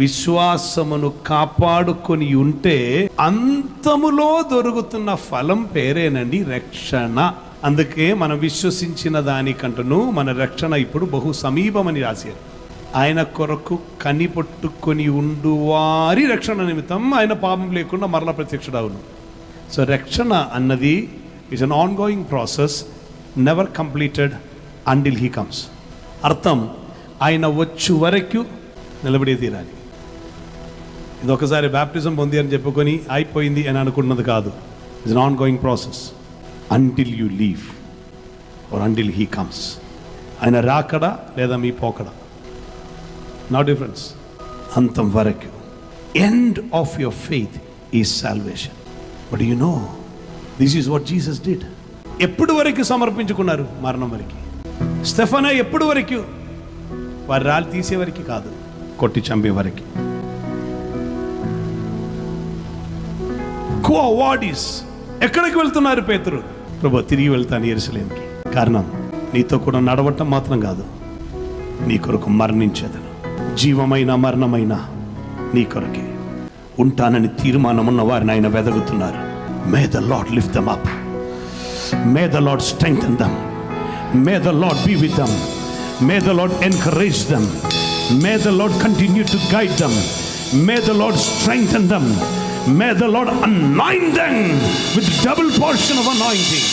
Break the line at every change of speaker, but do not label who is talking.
విశ్వాసమును కాపాడుకొని ఉంటే అంతములో దొరుకుతున్న ఫలం పేరేనండి రక్షణ. అందుకే మనం విశ్వసించిన దానికంటను మన రక్షణ ఇప్పుడు బహు సమీపమని రాశారు. ఆయన కొరకు కనిపట్టుకొని ఉండువారి రక్షణ నిమిత్తం ఆయన పాపం లేకుండా మరలా ప్రత్యక్షుడవును. సో రక్షణ అన్నది is an on going process, never completed until he comes. అర్థం, ఆయన వచ్చు వరకు నిలబడే తీరాలి. ఇది ఒకసారి బ్యాప్టిజం పొంది అని చెప్పుకొని అయిపోయింది అని అనుకున్నది కాదు. It's an on going process until you leave are until he comes. ఆయన రాకడా లేదా మీ పోకడా, నో డిఫరెన్స్. అంతం వరకు. End of your faith is salvation. But you know this is what Jesus did. ఎప్పుడు వరకు సమర్పించుకున్నారు? మరణం వరకు. స్టెఫనా ఎప్పుడు వరకు? వారి రాళ్ళు తీసే వరకు కాదు, కొట్టి చంపే వరకు. ఎక్కడికి వెళ్తున్నారు పేతురు? ప్రభు, తిరిగి వెళ్తాను యెరూషలేముకి. కారణం, నీతో కూడా నడవటం మాత్రం కాదు, నీ కొరకు మరణించేదను. జీవమైన మరణమైన నీ కొరకే ఉంటానని తీర్మానం ఉన్న వారిని ఆయన వెదగుతున్నారు. May the Lord lift them up, may the Lord strengthen them, may the Lord be with them, may the Lord encourage them, may the Lord continue to guide them, may the Lord strengthen them, may the Lord anoint them with double portion of anointing.